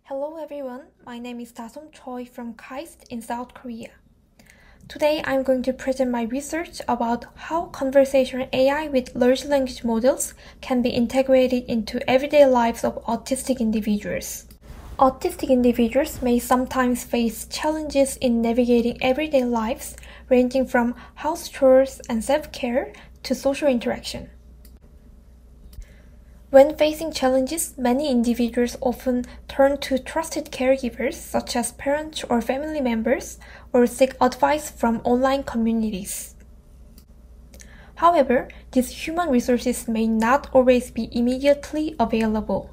Hello everyone, my name is Dasom Choi from KAIST in South Korea. Today I'm going to present my research about how conversational AI with large language models can be integrated into everyday lives of autistic individuals. Autistic individuals may sometimes face challenges in navigating everyday lives, ranging from house chores and self-care to social interaction. When facing challenges, many individuals often turn to trusted caregivers such as parents or family members or seek advice from online communities. However, these human resources may not always be immediately available.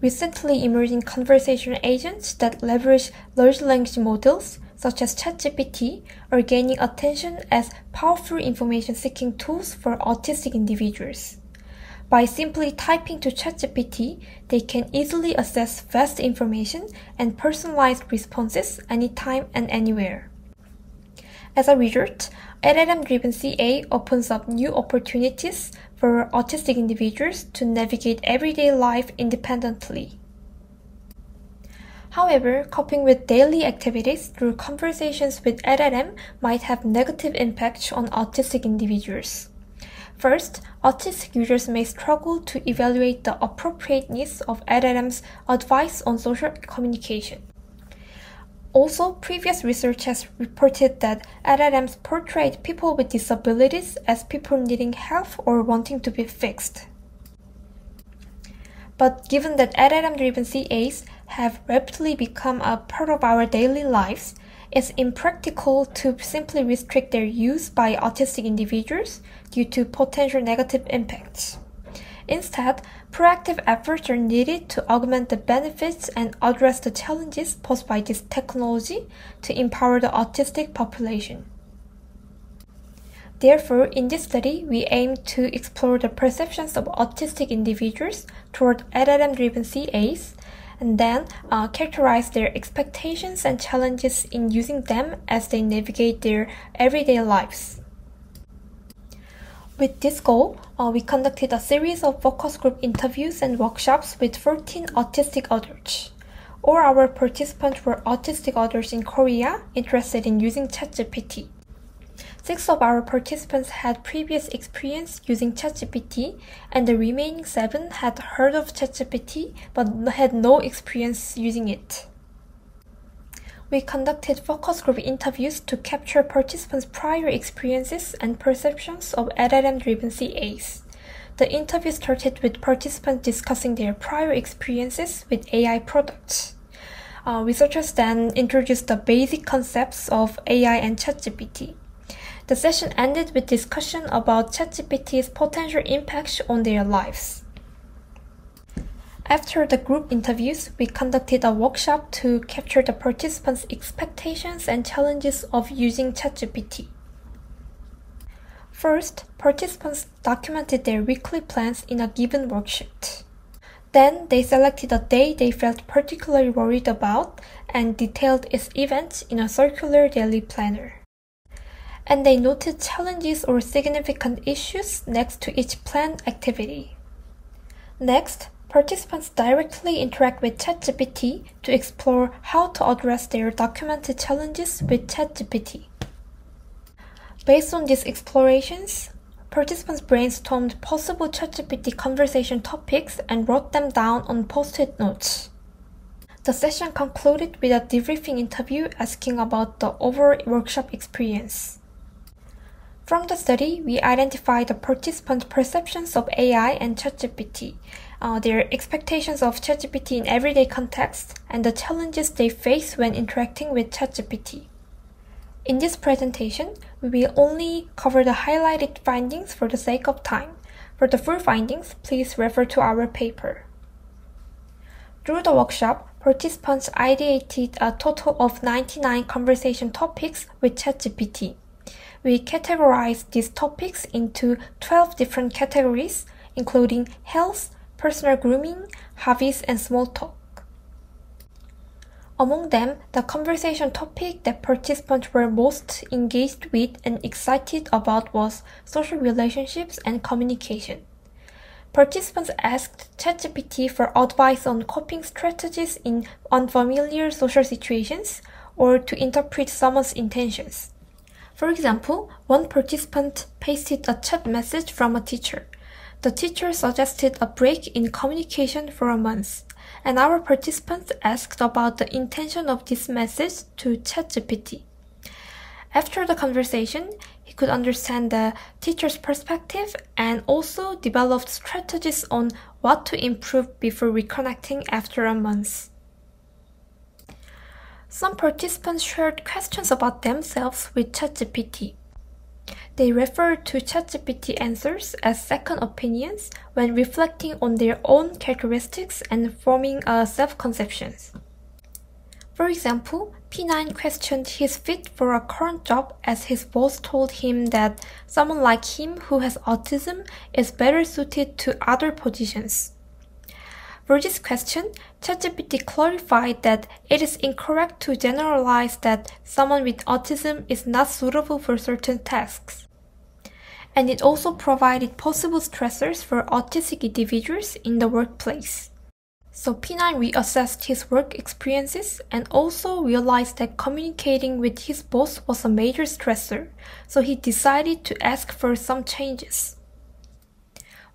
Recently emerging conversational agents that leverage large language models such as ChatGPT are gaining attention as powerful information-seeking tools for autistic individuals. By simply typing to ChatGPT, they can easily access vast information and personalized responses anytime and anywhere. As a result, LLM-driven CA opens up new opportunities for autistic individuals to navigate everyday life independently. However, coping with daily activities through conversations with LLM might have negative impacts on autistic individuals. First, autistic users may struggle to evaluate the appropriateness of LLM's advice on social communication. Also, previous research has reported that LLMs portrayed people with disabilities as people needing help or wanting to be fixed. But given that LLM-driven CAs have rapidly become a part of our daily lives, it's impractical to simply restrict their use by autistic individuals due to potential negative impacts. Instead, proactive efforts are needed to augment the benefits and address the challenges posed by this technology to empower the autistic population. Therefore, in this study, we aim to explore the perceptions of autistic individuals toward LLM-driven CAs, and then characterize their expectations and challenges in using them as they navigate their everyday lives. With this goal, we conducted a series of focus group interviews and workshops with 14 autistic adults. All our participants were autistic adults in Korea interested in using ChatGPT. 6 of our participants had previous experience using ChatGPT, and the remaining 7 had heard of ChatGPT but had no experience using it. We conducted focus group interviews to capture participants' prior experiences and perceptions of LLM-driven CAs. The interview started with participants discussing their prior experiences with AI products. Researchers then introduced the basic concepts of AI and ChatGPT. The session ended with discussion about ChatGPT's potential impacts on their lives. After the group interviews, we conducted a workshop to capture the participants' expectations and challenges of using ChatGPT. First, participants documented their weekly plans in a given worksheet. Then, they selected a day they felt particularly worried about and detailed its events in a circular daily planner. And they noted challenges or significant issues next to each planned activity. Next, participants directly interact with ChatGPT to explore how to address their documented challenges with ChatGPT. Based on these explorations, participants brainstormed possible ChatGPT conversation topics and wrote them down on post-it notes. The session concluded with a debriefing interview asking about the overall workshop experience. From the study, we identified the participants' perceptions of AI and ChatGPT, their expectations of ChatGPT in everyday context, and the challenges they face when interacting with ChatGPT. In this presentation, we will only cover the highlighted findings for the sake of time. For the full findings, please refer to our paper. Through the workshop, participants ideated a total of 99 conversation topics with ChatGPT. We categorized these topics into 12 different categories, including health, personal grooming, hobbies, and small talk. Among them, the conversation topic that participants were most engaged with and excited about was social relationships and communication. Participants asked ChatGPT for advice on coping strategies in unfamiliar social situations or to interpret someone's intentions. For example, one participant pasted a chat message from a teacher. The teacher suggested a break in communication for a month, and our participants asked about the intention of this message to ChatGPT. After the conversation, he could understand the teacher's perspective and also developed strategies on what to improve before reconnecting after a month. Some participants shared questions about themselves with ChatGPT. They referred to ChatGPT answers as second opinions when reflecting on their own characteristics and forming a self-conception. For example, P9 questioned his fit for a current job as his boss told him that someone like him who has autism is better suited to other positions. For this question, ChatGPT clarified that it is incorrect to generalize that someone with autism is not suitable for certain tasks. And it also provided possible stressors for autistic individuals in the workplace. So P9 reassessed his work experiences and also realized that communicating with his boss was a major stressor, so he decided to ask for some changes.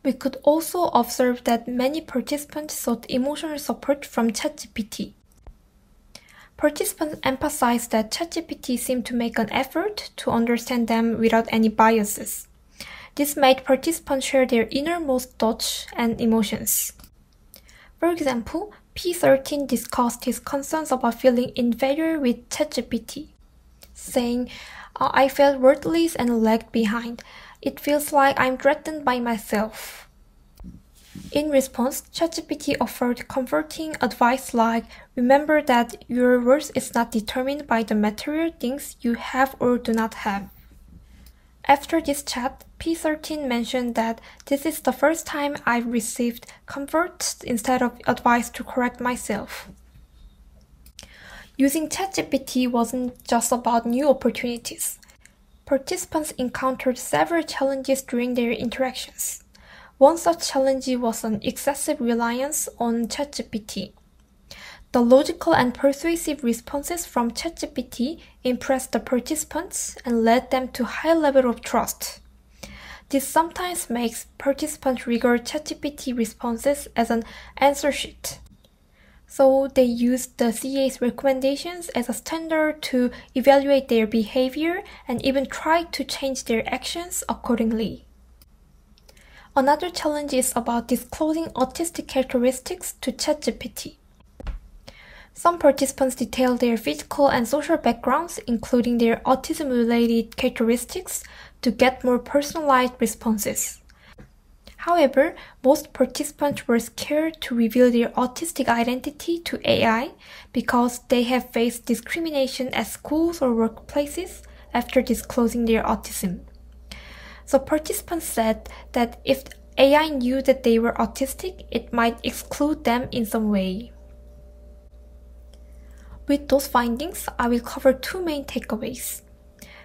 We could also observe that many participants sought emotional support from ChatGPT. Participants emphasized that ChatGPT seemed to make an effort to understand them without any biases. This made participants share their innermost thoughts and emotions. For example, P13 discussed his concerns about feeling inferior with ChatGPT, saying, I felt worthless and lagged behind. It feels like I'm threatened by myself. In response, ChatGPT offered comforting advice like, remember that your worth is not determined by the material things you have or do not have. After this chat, P13 mentioned that this is the first time I've received comfort instead of advice to correct myself. Using ChatGPT wasn't just about new opportunities. Participants encountered several challenges during their interactions. One such challenge was an excessive reliance on ChatGPT. The logical and persuasive responses from ChatGPT impressed the participants and led them to a high level of trust. This sometimes makes participants regard ChatGPT responses as an answer sheet. So they used the CA's recommendations as a standard to evaluate their behavior and even try to change their actions accordingly. Another challenge is about disclosing autistic characteristics to ChatGPT. Some participants detailed their physical and social backgrounds, including their autism-related characteristics, to get more personalized responses. However, most participants were scared to reveal their autistic identity to AI because they have faced discrimination at schools or workplaces after disclosing their autism. So participants said that if AI knew that they were autistic, it might exclude them in some way. With those findings, I will cover two main takeaways.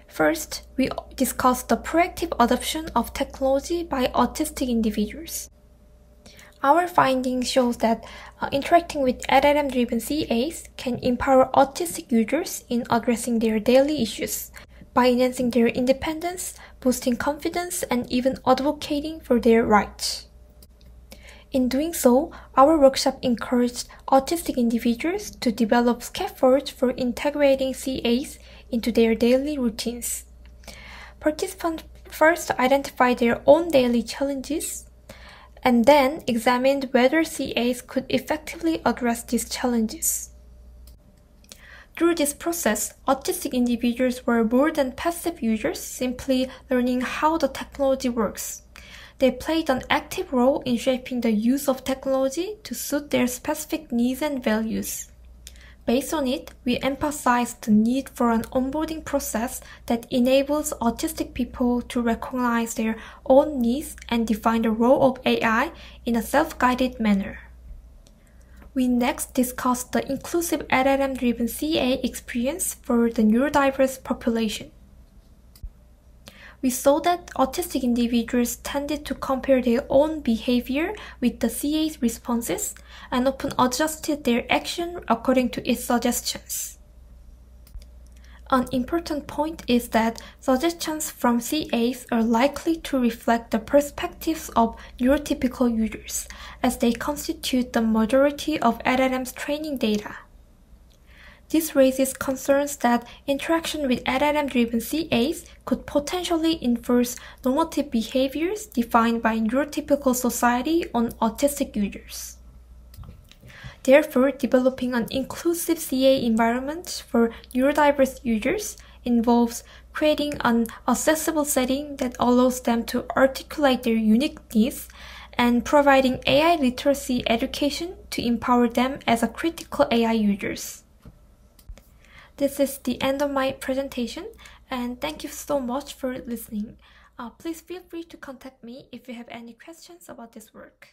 First, we discussed the proactive adoption of technology by autistic individuals. Our findings shows that interacting with LLM-driven CAs can empower autistic users in addressing their daily issues by enhancing their independence, boosting confidence, and even advocating for their rights. In doing so, our workshop encouraged autistic individuals to develop scaffolds for integrating CAs into their daily routines. Participants first identified their own daily challenges and then examined whether CAs could effectively address these challenges. Through this process, autistic individuals were more than passive users simply learning how the technology works. They played an active role in shaping the use of technology to suit their specific needs and values. Based on it, we emphasized the need for an onboarding process that enables autistic people to recognize their own needs and define the role of AI in a self-guided manner. We next discussed the inclusive LLM-driven CA experience for the neurodiverse population. We saw that autistic individuals tended to compare their own behavior with the CA's responses and often adjusted their action according to its suggestions. An important point is that suggestions from CAs are likely to reflect the perspectives of neurotypical users, as they constitute the majority of LLM's training data. This raises concerns that interaction with LLM-driven CAs could potentially enforce normative behaviors defined by neurotypical society on autistic users. Therefore, developing an inclusive CA environment for neurodiverse users involves creating an accessible setting that allows them to articulate their unique needs and providing AI literacy education to empower them as a critical AI users. This is the end of my presentation, and thank you so much for listening. Please feel free to contact me if you have any questions about this work.